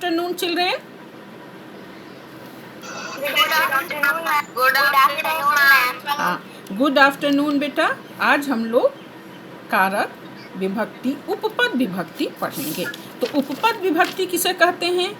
afternoon, children. Good afternoon ma'am. हाँ, good afternoon बेटा। आज हम लोग कारक विभक्ति, उपपद विभक्ति पढ़ेंगे। तो उपपद विभक्ति किसे कहते हैं?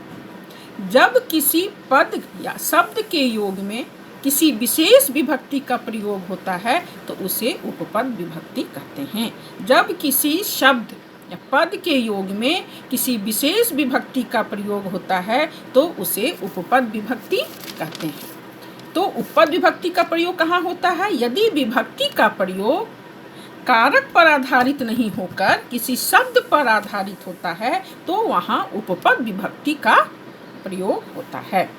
जब किसी पद या शब्द के योग में किसी विशेष विभक्ति का प्रयोग होता है तो उसे उपपद विभक्ति कहते हैं। जब किसी शब्द या पद के योग में किसी विशेष विभक्ति का प्रयोग होता है तो उसे उपपद विभक्ति कहते हैं। तो उपपद विभक्ति का प्रयोग कहाँ होता है? यदि विभक्ति का प्रयोग कारक पर आधारित नहीं होकर किसी शब्द पर आधारित होता है तो वहाँ उपपद विभक्ति का प्रयोग होता है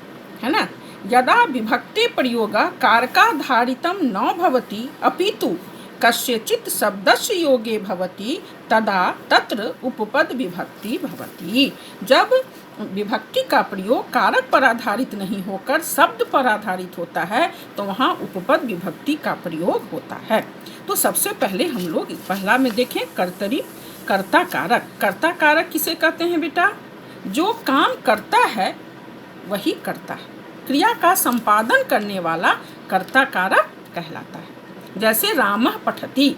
ना। यदा विभक्ते प्रयोग कारकाधारितं न भवति अपितु कस्यचित् शब्दस्य योगे भवति तदा तत्र उपपद विभक्ति भवति। जब विभक्ति का प्रयोग कारक पर आधारित नहीं होकर शब्द पर आधारित होता है तो वहाँ उपपद विभक्ति का प्रयोग होता है। तो सबसे पहले हम लोग पहला में देखें कर्तरी, कर्ता कारक। कर्ता कारक किसे कहते हैं बेटा? जो काम करता है वही करता है, क्रिया का संपादन करने वाला कर्ता कारक कहलाता है। जैसे रामः पठति,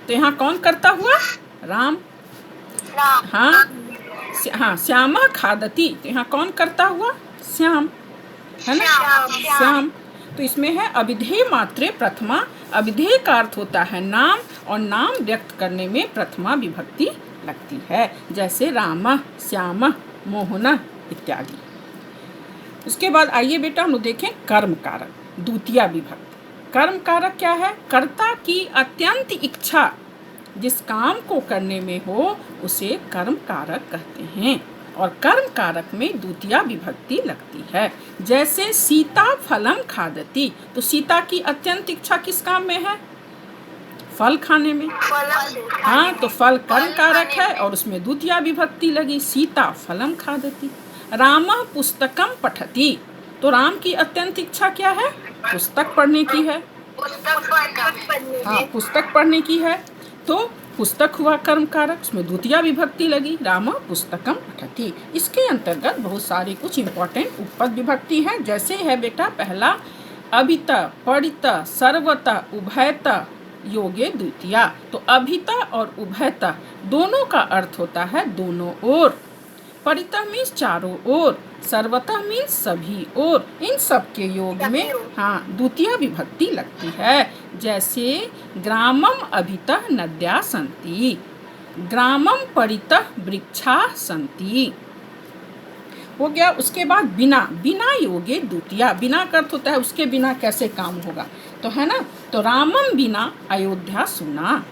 तो यहाँ कौन करता हुआ? राम। हाँ, श्यामः खादति, तो यहाँ कौन करता हुआ? श्याम, है ना, श्याम। तो इसमें है अविधेय मात्रे प्रथमा। अविधेय का अर्थ होता है नाम, और नाम व्यक्त करने में प्रथमा विभक्ति लगती है। जैसे रामः, श्यामः, मोहनः इत्यादि। उसके बाद आइए बेटा हम लोग देखें कर्म कारक, द्वितीया विभक्ति। कर्म कारक क्या है? कर्ता की अत्यंत इच्छा जिस काम को करने में हो उसे कर्म कारक कहते हैं, और कर्म कारक में द्वितीया विभक्ति लगती है। जैसे सीता फलम खादति, तो सीता की अत्यंत इच्छा किस काम में है? फल खाने में। हाँ, तो फल कर्म कारक है और उसमें द्वितीया विभक्ति लगी, सीता फलम खादति। रामः पुस्तकम पठति, तो राम की अत्यंत इच्छा क्या है? पुस्तक पढ़ने की है। हाँ, पुस्तक पढ़ने की है, तो पुस्तक हुआ कर्म कारक, उसमें द्वितीया विभक्ति लगी, रामः पुस्तकम पठति। इसके अंतर्गत बहुत सारे कुछ इम्पोर्टेंट उपपद विभक्ति हैं। जैसे है बेटा पहला अभित, पठित, सर्वत, उभयत योगे द्वितीया। तो अभिता और उभयता दोनों का अर्थ होता है दोनों ओर। परितः मीन्स चारों ओर, सर्वतः मीन्स सभी ओर। इन सब के योग में हाँ द्वितीय विभक्ति लगती है। जैसे ग्रामम अभितः नद्या सन्ति, ग्रामम परितः वृक्षा सन्ति हो गया। उसके बाद बिना, बिना योगे द्वितीया। बिना का अर्थ होता है उसके बिना कैसे काम होगा, तो है ना। तो रामम बिना अयोध्या सुना।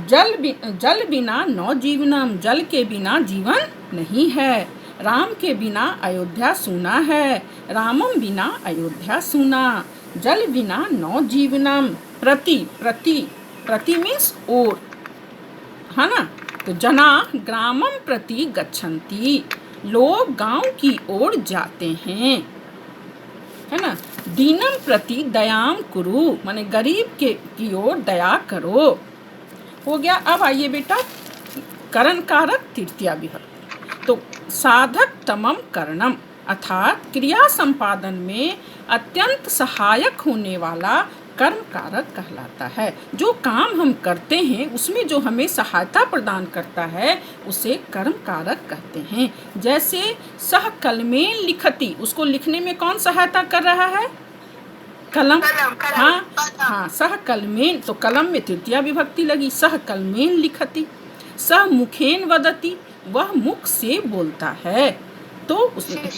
जल बिना न जीवनम, जल के बिना जीवन नहीं है। राम के बिना अयोध्या सूना है, रामम बिना अयोध्या सूना। जल बिना न जीवनम। प्रति, प्रति, प्रति मीन्स ओर, है ना। तो जना ग्रामम प्रति गच्छन्ति, लोग गांव की ओर जाते हैं, है ना। दीनम प्रति दयाम कुरु, माने गरीब की ओर दया करो हो गया। अब आइए बेटा करण कारक तृतीया विभक्ति। तो साधक तमम करणम, अर्थात क्रिया संपादन में अत्यंत सहायक होने वाला कर्म कारक कहलाता है। जो काम हम करते हैं उसमें जो हमें सहायता प्रदान करता है उसे कर्म कारक कहते हैं। जैसे सह कलमेन लिखति, उसको लिखने में कौन सहायता कर रहा है? कलम। हाँ, सह कलमेन, तो कलम में तृतीया विभक्ति लगी, सह कलमेन लिखति। सह मुखेन वदति, वह मुख से बोलता है, तो उसमें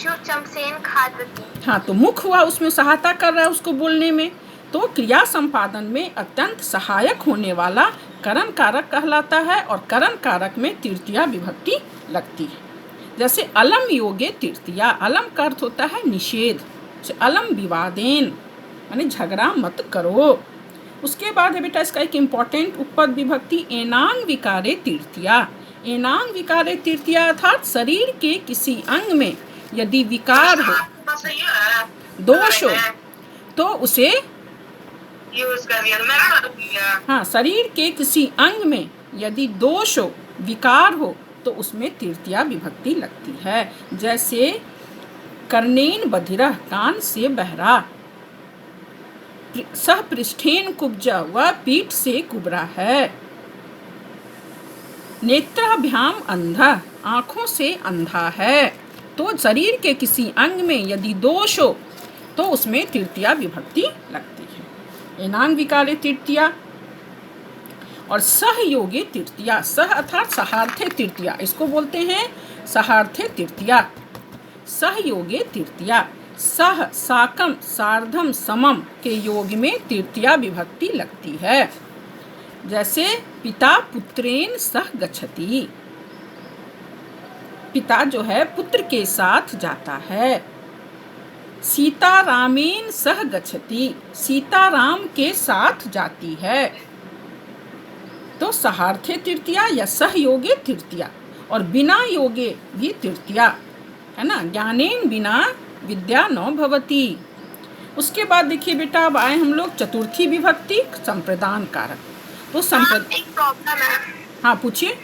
हाँ तो मुख हुआ, उसमें सहायता कर रहा है उसको बोलने में। तो क्रिया संपादन में अत्यंत सहायक होने वाला करण कारक कहलाता है, और करण कारक में तृतीया विभक्ति लगती है। जैसे अलम योगे तृतीया, अलम का अर्थ होता है निषेध। अलम विवादेन, यानी झगड़ा मत करो। उसके बाद है बेटा इसका एक इम्पॉर्टेंट उपपद विभक्ति एनांग विकारे तृतीया। एनांग विकारे तृतीया अर्थात शरीर के किसी अंग में यदि विकार हो, दोष हो, तो उसे हाँ शरीर के किसी अंग में यदि दोष हो, विकार हो, तो उसमें तृतीया विभक्ति लगती है। जैसे कर्णेन बधिरः, कान से बहरा, सह पृष्ठेन कुब्जा, वह पीठ से कुबरा है, नेत्राभ्याम अंधा, आंखों से अंधा है। तो शरीर के किसी अंग में यदि दोष हो तो उसमें तृतीया विभक्ति लगती है। एनांग विकारे तृतीया और सहयोगी तृतीया, सह अर्थात सहार्थे तृतीया, इसको बोलते हैं सहार्थे तृतीया। सहयोगी तृतीया, सह, साकम, सार्धम, समम के योग में तृतीया विभक्ति लगती है। जैसे पिता पुत्रेण सह गच्छति, पिता जो है पुत्र के साथ जाता है। सीता रामेन सह गच्छति, सीता राम के साथ जाती है। तो सहार्थे तृतीया या सहयोगे तृतीया, और बिना योगे भी तृतीया है ना। ज्ञानेन बिना विद्या न भवति। उसके बाद देखिए बेटा, अब आए हम लोग चतुर्थी विभक्ति संप्रदान कारक। तो एक प्रॉब्लम है। हाँ पूछिए।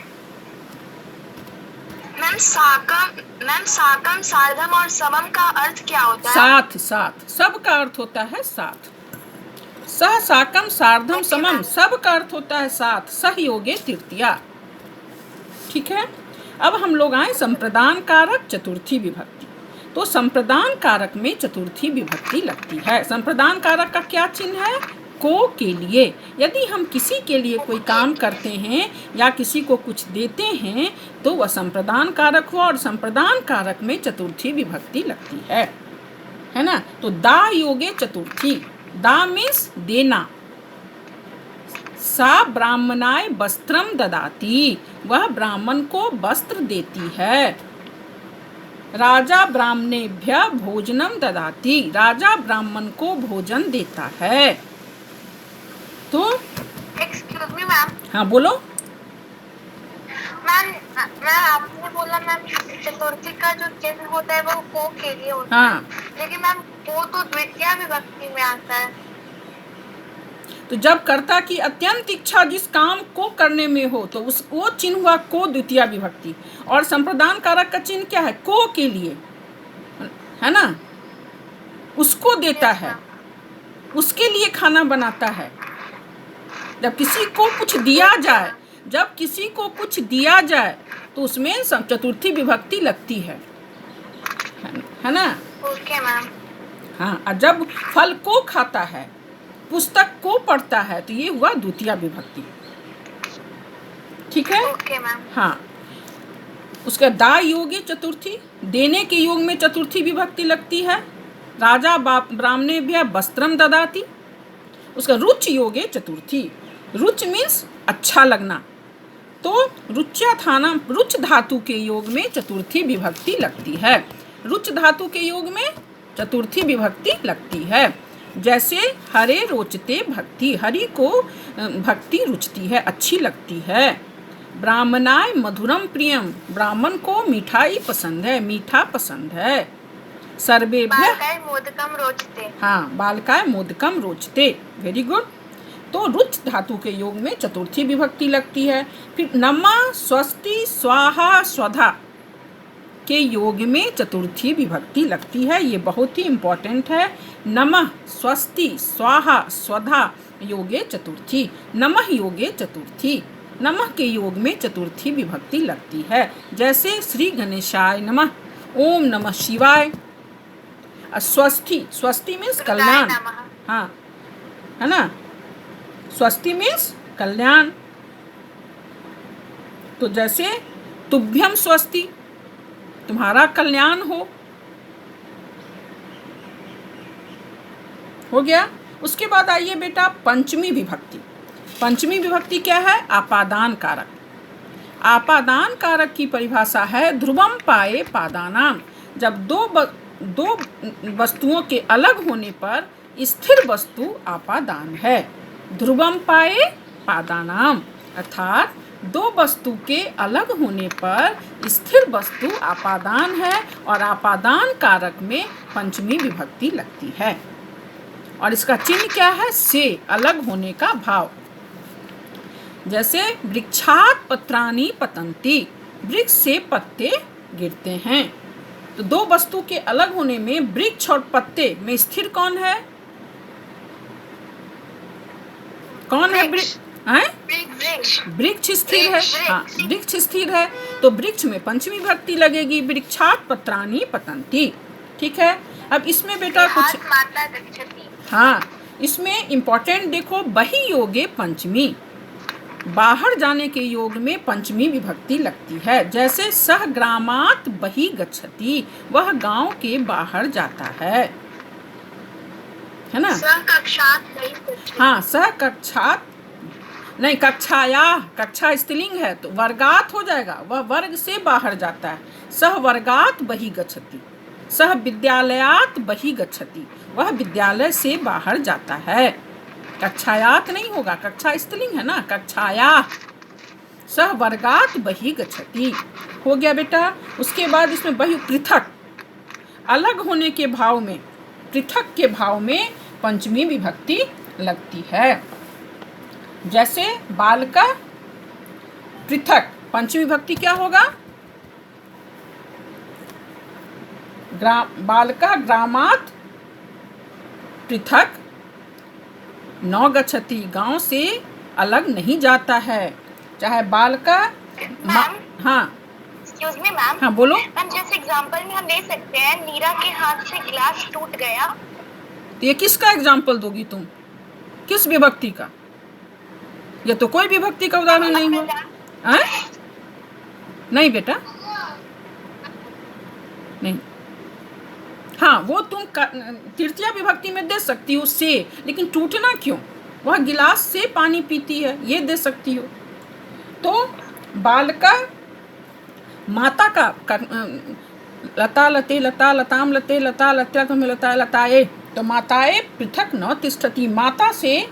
मैम साकम, सार्धम और समम का अर्थ क्या होता है? साथ, साथ, सब का अर्थ होता है साथ। सह, साकम, सार्धम, समम, सब का अर्थ होता है साथ। सहयोगे तृतीया। ठीक है। अब हम लोग आए संप्रदान कारक चतुर्थी विभक्ति। तो संप्रदान कारक में चतुर्थी विभक्ति लगती है। संप्रदान कारक का क्या चिन्ह है? को के लिए। यदि हम किसी के लिए कोई काम करते हैं या किसी को कुछ देते हैं तो वह संप्रदान कारक हुआ, और संप्रदान कारक में चतुर्थी विभक्ति लगती है ना। तो दा योगे चतुर्थी, दा मीन्स देना। सा ब्राह्मणाय वस्त्रम ददाति, वह ब्राह्मण को वस्त्र देती है। राजा ब्राह्मणेभ्यः भोजनम ददाति, राजा ब्राह्मण को भोजन देता है। तो एक्सक्यूज मी मैम। हाँ बोलो। मैम आपने बोला मैम चतुर्थी का जो चिन्ह होता है वो को के लिए होता है। हाँ, लेकिन मैम को तो द्वितीया विभक्ति में आता है। तो जब कर्ता की अत्यंत इच्छा जिस काम को करने में हो तो वो चिन्ह हुआ को द्वितीया विभक्ति। और संप्रदान कारक का चिन्ह क्या है? को के लिए, है ना। उसको देता है, उसके लिए खाना बनाता है। जब किसी को कुछ दिया जाए, जब किसी को कुछ दिया जाए तो उसमें चतुर्थी विभक्ति लगती है ना। Okay ma'am. हाँ, और जब फल को खाता है, पुस्तक को पढ़ता है, तो ये हुआ द्वितीया विभक्ति। ठीक है। Okay ma'am. हाँ, उसका दा योगे चतुर्थी, देने के योग में चतुर्थी विभक्ति लगती है। राजा ब्राह्मणेभ्यः वस्त्रम ददाति, उसका रुच योगे चतुर्थी, रुच मीन्स अच्छा लगना। तो रुच्याथानाम, रुच धातु के योग में चतुर्थी विभक्ति लगती है। रुच धातु के योग में चतुर्थी विभक्ति लगती है। जैसे हरे रोचते भक्ति, हरि को भक्ति रुचती है, अच्छी लगती है। ब्राह्मणाय मधुरम प्रियम, ब्राह्मण को मिठाई पसंद है, मीठा पसंद है। सर्वेभ्यः बालकाय मोदकम रोचते। हाँ, बालकाय मोदकम रोचते, वेरी गुड। तो रुच धातु के योग में चतुर्थी विभक्ति लगती है। फिर नमः, स्वस्ति, स्वाहा, स्वधा के योग में चतुर्थी विभक्ति लगती है। ये बहुत ही इम्पोर्टेंट है। नमः, स्वस्ति, स्वाहा, स्वधा योगे चतुर्थी, नमः योगे चतुर्थी, नमः के योग में चतुर्थी विभक्ति लगती है। जैसे श्री गणेशाय नमः, ओम नमः शिवाय। स्वस्ति, स्वस्ति मीन्स कल्याण, हाँ, है ना। स्वस्ति मीन्स कल्याण। तो जैसे तुभ्यम स्वस्ति, तुम्हारा कल्याण हो गया। उसके बाद आइए बेटा पंचमी विभक्ति। पंचमी विभक्ति क्या है? आपादान कारक। आपादान कारक की परिभाषा है ध्रुवम पाए पादानाम, जब दो वस्तुओं के अलग होने पर स्थिर वस्तु आपादान है। ध्रुवम पाए पादानाम अर्थात दो वस्तु के अलग होने पर स्थिर वस्तु आपादान है, और आपादान कारक में पंचमी विभक्ति लगती है। और इसका चिन्ह क्या है? से, अलग होने का भाव। जैसे वृक्षात पत्राणि पतन्ति, वृक्ष से पत्ते गिरते हैं। तो दो वस्तु के अलग होने में वृक्ष और पत्ते में स्थिर कौन है? कौन है? वृक्ष। वृक्ष स्थिर है। हाँ, वृक्ष स्थिर है तो वृक्ष में पंचमी विभक्ति लगेगी, वृक्षात पत्राणि पतन्ति। ठीक है। अब इसमें बेटा कुछ, हाँ, इसमें इम्पोर्टेंट देखो, बहि योगे पंचमी, बाहर जाने के योग में पंचमी विभक्ति लगती है। जैसे सह ग्रामात बहि गच्छति, वह गांव के बाहर जाता है ना। हाँ, सह कक्षात नहीं, कक्षाया, कक्षा स्त्रीलिंग है तो वर्गात हो जाएगा, वह वर्ग से बाहर जाता है। सह वर्गात बहि गच्छति, सह विद्यालयात बहि गच्छति, वह विद्यालय से बाहर जाता है। कक्षायात नहीं होगा, कक्षा स्त्रीलिंग है ना, कक्षाया। सह वर्गात बहि गच्छति हो गया बेटा। उसके बाद इसमें बहि पृथक, अलग होने के भाव में, पृथक के भाव में पंचमी विभक्ति लगती है। जैसे बालका पृथक, पंचमी विभक्ति क्या होगा? बालका ग्रामात पृथक न गच्छति, गांव से अलग नहीं जाता है। चाहे बालका, हाँ एक्सक्यूज मी मैम। हाँ बोलो मैम, जैसे एग्जांपल में हम ले सकते हैं नीरा के हाथ से गिलास टूट गया। तो ये किसका एग्जाम्पल दोगी तुम? किस विभक्ति का? ये तो कोई विभक्ति का उदाहरण नहीं हुआ। नहीं बेटा, नहीं। हाँ, वो तुम तृतीया विभक्ति में दे सकती हो से, लेकिन टूटना क्यों? वह गिलास से पानी पीती है, ये दे सकती हो। तो बालका माता का लता लते लता लताम लते लता लत्या तुम्हें लता लताए, तो माताए पृथक न तिष्ठति, माता से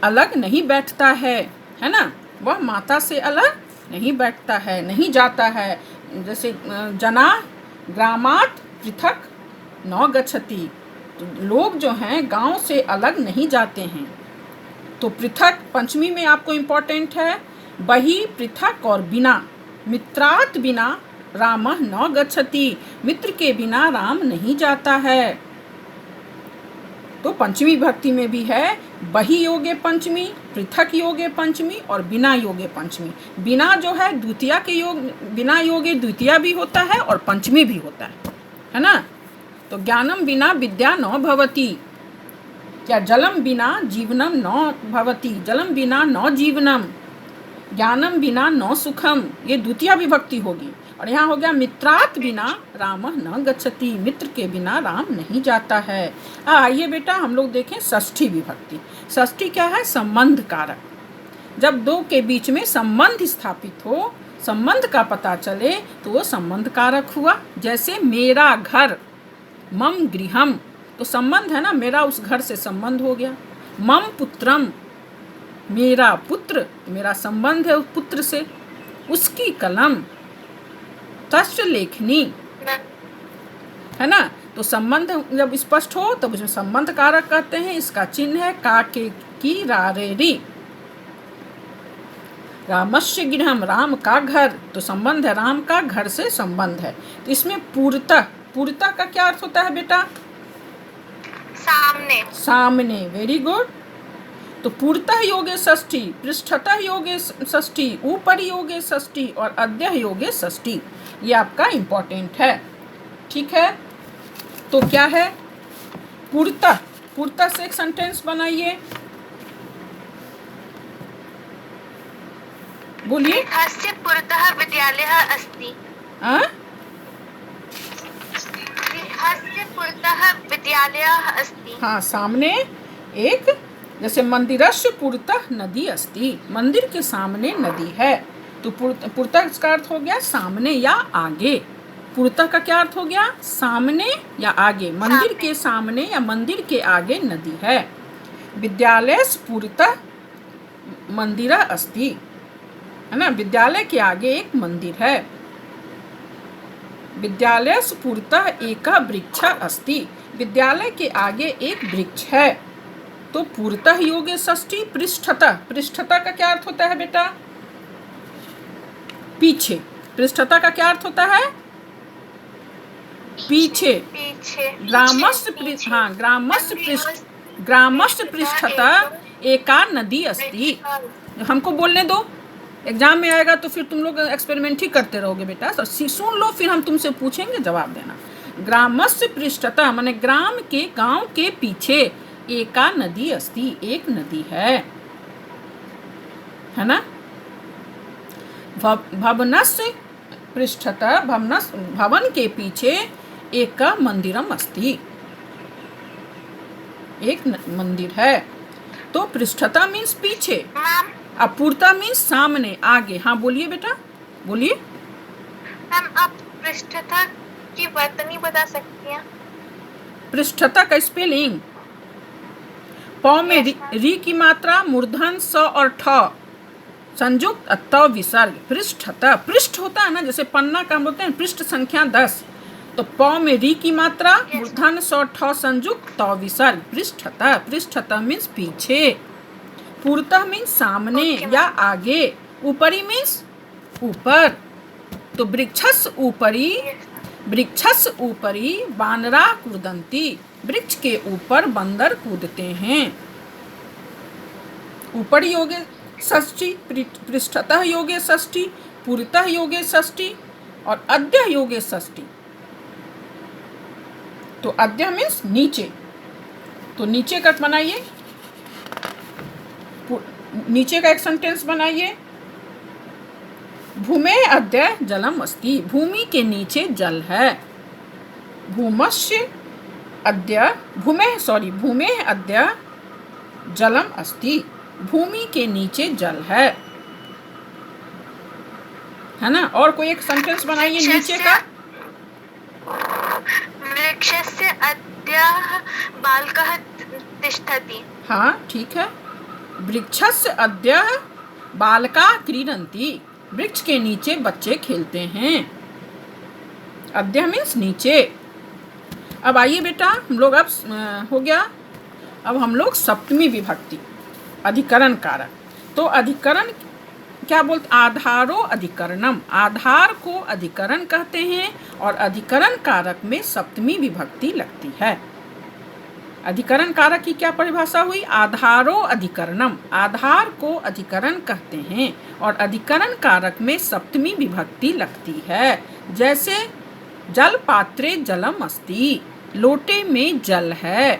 अलग नहीं बैठता है ना। वह माता से अलग नहीं बैठता है, नहीं जाता है। जैसे जना ग्रामात पृथक न गच्छति, तो लोग जो हैं गांव से अलग नहीं जाते हैं। तो पृथक पंचमी में आपको इम्पोर्टेंट है बहि, पृथक और बिना। मित्रात बिना रामः न गच्छति, मित्र के बिना राम नहीं जाता है। तो पंचमी विभक्ति में भी है बहि योगे पंचमी, पृथक योगे पंचमी और बिना योगे पंचमी। बिना जो है द्वितीया के योग, बिना योगे द्वितीया भी होता है और पंचमी भी होता है ना। तो ज्ञानम बिना विद्या न भवति, क्या जलम बिना जीवनम न भवति, जलम बिना न जीवनम, ज्ञानम बिना न सुखम, ये द्वितीया विभक्ति होगी। और यहाँ हो गया मित्रात बिना रामः न गच्छति, मित्र के बिना राम नहीं जाता है। आइए बेटा हम लोग देखें षष्ठी विभक्ति। षष्ठी क्या है? संबंध कारक। जब दो के बीच में संबंध स्थापित हो, संबंध का पता चले तो वो संबंध कारक हुआ। जैसे मेरा घर, मम गृहम, तो संबंध है ना, मेरा उस घर से संबंध हो गया। मम पुत्रम, मेरा पुत्र, मेरा संबंध है उस पुत्र से। उसकी कलम, तस्य लेखनी, है ना। तो संबंध जब स्पष्ट हो तब उसमें संबंध कारक कहते हैं। इसका चिन्ह है का के की रारेरी। रामस्य गृहम, राम का घर, तो संबंध है राम का, घर से संबंध है। तो इसमें पूर्णतः, पूर्णतः का क्या अर्थ होता है बेटा? सामने। सामने, वेरी गुड। तो पूर्णतः योगे षष्ठी, पृष्ठतः योगे षष्ठी, ऊपर योगे षष्ठी और अद्य योगे षष्ठी, ये आपका इम्पोर्टेंट है। ठीक है। तो क्या है? पूर्णतः, पूर्णतः से एक सेंटेंस बनाइए, बोलिए। गृहस्य पुरतः विद्यालयः अस्ति। गृहस्य पुरतः विद्यालयः अस्ति। हाँ, सामने एक, जैसे मंदिरस्य पुरतः नदी अस्ति, मंदिर के सामने नदी है। तो पुरतः का अर्थ हो गया सामने या आगे। पुरतः का क्या अर्थ हो गया? सामने या आगे, मंदिर के सामने या मंदिर के आगे नदी है। विद्यालय पुरतः मंदिरः अस्ति, है ना, विद्यालय के आगे एक मंदिर है। विद्यालय पुरतः एका वृक्ष अस्ति, विद्यालय के आगे एक वृक्ष है। तो पूर्णतः योगे षष्ठी, पृष्ठतः, पृष्ठतः का क्या अर्थ होता है बेटा? पीछे, पृष्ठता का क्या अर्थ होता है? पीछे। पीछे। ग्रामस्थ पीछे। हाँ, ग्रामस्थ पृष्ठता एका नदी अस्ति। हमको बोलने दो, एग्जाम में आएगा तो फिर तुम लोग एक्सपेरिमेंट ही करते रहोगे बेटा। तो सुन लो, फिर हम तुमसे पूछेंगे, जवाब देना। ग्रामस्य पृष्ठता माने ग्राम के, गांव के पीछे एका नदी अस्ति, एक नदी है ना। भवनस्य पृष्ठता भवन के पीछे एक मंदिरम अस्ति, एक मंदिर है। तो पृष्ठता मीन्स पीछे, मैम अपूर्ता मीन्स सामने, आगे। हाँ बोलिए बेटा, बोलिए। मैम आप पृष्ठता की वर्तनी बता सकती हैं? पृष्ठता का स्पेलिंग, प में री की मात्रा, मूर्धन स और ठ संयुक्त, त विसर्ग। पृष्ठता, पृष्ठ होता है ना, जैसे पन्ना का हम बोलते हैं पृष्ठ संख्या 10, तो प में री की मात्रा, मूर्धन स ठ संयुक्त, त विसर्ग। पृष्ठता, पृष्ठता मीन्स पीछे, पूर्वतः मीन्स सामने या आगे, ऊपरी मीन्स ऊपर। तो वृक्षस्य ऊपरी बानरा कूदन्ति, वृक्ष के ऊपर बंदर कूदते हैं। ऊपरी योगे षष्ठी, पृष्ठतः योगे षष्ठी, पूर्वतः योगे षष्ठी और अद्य योगे षष्ठी। तो अद्य मीन्स नीचे, तो नीचे का बनाइए, नीचे का एक सेंटेंस बनाइए। भूमे अद्य जलम अस्ति, भूमि के नीचे जल है। भूमस्य अद्य भूमे अद्य जलम अस्ति, भूमि के नीचे जल है ना। और कोई एक सेंटेंस बनाइए नीचे का। वृक्षस्य अद्य बालकः तिष्ठति। हाँ ठीक है। वृक्षस्य अद्य बालका क्रीडन्ति, वृक्ष के नीचे बच्चे खेलते हैं। अद्य मीन्स नीचे। अब आइए बेटा, हम लोग अब हो गया, अब हम लोग सप्तमी विभक्ति, अधिकरण कारक। तो अधिकरण क्या बोलते? आधारो अधिकरणम, आधार को अधिकरण कहते हैं और अधिकरण कारक में सप्तमी विभक्ति लगती है। अधिकरण कारक की क्या परिभाषा हुई? आधारो अधिकरणम, आधार को अधिकरण कहते हैं और अधिकरण कारक में सप्तमी विभक्ति लगती है। जैसे जल पात्रे जलम अस्ति, लोटे में जल है।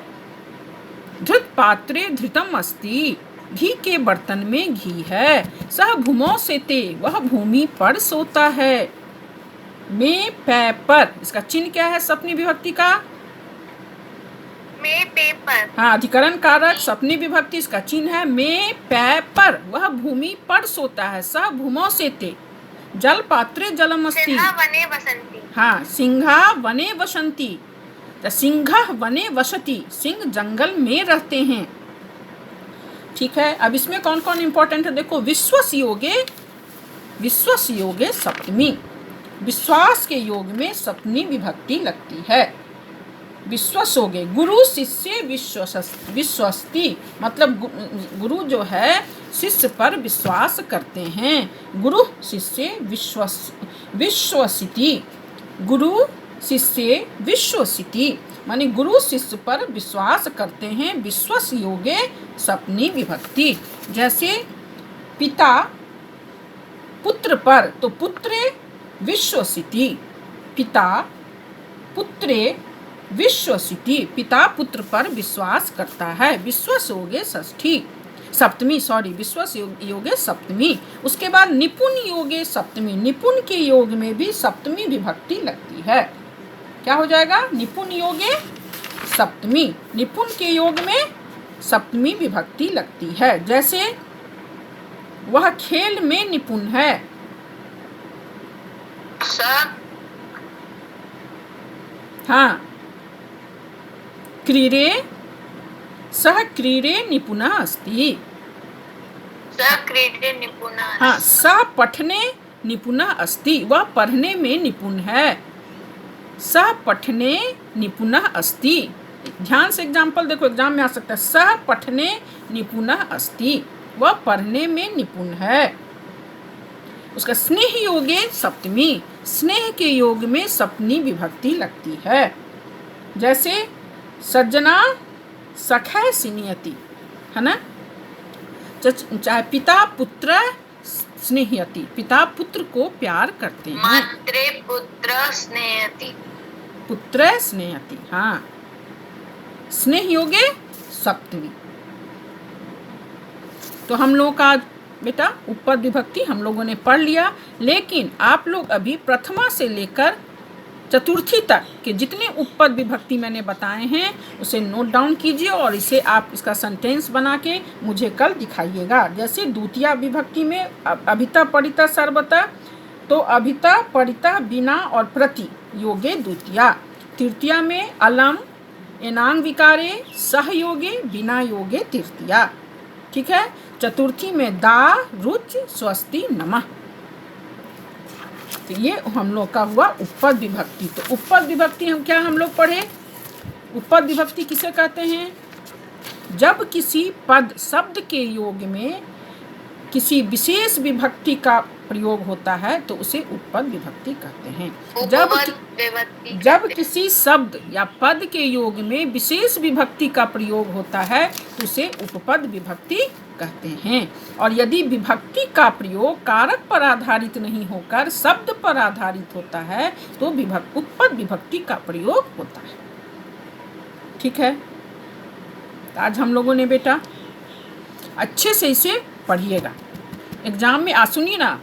धृत पात्रे धृतम अस्ति, घी के बर्तन में घी है। सह भूमौ सेते, वह भूमि पर सोता है। में पै पर, इसका चिन्ह क्या है सप्तमी विभक्ति का? में पेपर। हाँ, अधिकरण कारक सप्तमी विभक्ति, इसका चिन्ह है में पै पर, वह भूमि पर सोता है। सह भूमौ सेते, जल पात्रे जलम अस्ति। सिंहा वने वसन्ति। हाँ, सिंहा वने वसन्ति, सिंहः वने वसति, सिंह जंगल में रहते हैं। ठीक है। अब इसमें कौन कौन इंपॉर्टेंट है देखो। विश्वास योगे सप्तमी, विश्वास के योग में सप्तमी विभक्ति लगती है। विश्वास योगे, गुरु शिष्य विश्वस्ति, मतलब गुरु जो है शिष्य पर विश्वास करते हैं। गुरु शिष्य विश्वसिति, गुरु शिष्य विश्वसिति माने गुरु शिष्य पर विश्वास करते हैं। विश्वास योगे सप्तमी विभक्ति। जैसे पिता पुत्र पर, तो पुत्रे विश्वसिति, पिता पुत्रे विश्वसिति, पिता पुत्र पर विश्वास करता है। विश्वास योगे सप्तमी, विश्वास योगे सप्तमी। उसके बाद निपुण योगे सप्तमी, निपुण के योग में भी सप्तमी विभक्ति लगती है। क्या हो जाएगा? निपुण योगे सप्तमी, निपुण के योग में सप्तमी विभक्ति लगती है। जैसे वह खेल में निपुण है। हाँ, क्रीडे सह क्रीडे निपुणः अस्ति। सः क्रीडे निपुणः। हाँ, सः पठने निपुणः अस्ति, वह पढ़ने में निपुण है। सः पठने निपुणः अस्ति, ध्यान से एग्जाम्पल देखो, एग्जाम में आ सकता है। सः पठने निपुणः अस्ति, वह पढ़ने में निपुण है। उसका स्नेह योगे सप्तमी, स्नेह के योग में सप्तमी विभक्ति लगती है। जैसे सज्जना सखै सिनियति, है ना। चाहे पिता पुत्र स्नेहयति, पिता पुत्र को प्यार करते हैं। मात्रे पुत्र स्नेहयति, पुत्र स्नेहयति, हाँ। स्नेह योगे सप्तमी। तो हम लोगों का बेटा उपपद विभक्ति हम लोगों ने पढ़ लिया, लेकिन आप लोग अभी प्रथमा से लेकर चतुर्थी तक के जितने उपपद विभक्ति मैंने बताए हैं उसे नोट डाउन कीजिए और इसे आप इसका सेंटेंस बना के मुझे कल दिखाइएगा। जैसे द्वितीया विभक्ति में अभिता परिता सर्वता, तो अभिता परिता बिना और प्रति योगे द्वितीया। तृतीया में अलम एनांग विकारे सहयोगे बिना योगे तृतीया, ठीक है। चतुर्थी में दा रुच स्वस्ति नमः। तो ये हम लोग का हुआ उपपद विभक्ति। तो उपपद विभक्ति हम लोग पढ़े। उपपद विभक्ति किसे कहते हैं? जब किसी पद शब्द के योग में किसी विशेष विभक्ति का प्रयोग होता है तो उसे उपपद विभक्ति कहते हैं। जब किसी शब्द या पद के योग में विशेष विभक्ति का प्रयोग होता है तो उसे उपपद विभक्ति कहते हैं। और यदि विभक्ति का प्रयोग कारक पर आधारित नहीं होकर शब्द पर आधारित होता है तो उपपद विभक्ति का प्रयोग होता है, ठीक है। आज हम लोगों ने बेटा अच्छे से इसे पढ़िएगा। एग्जाम में सुनिए ना,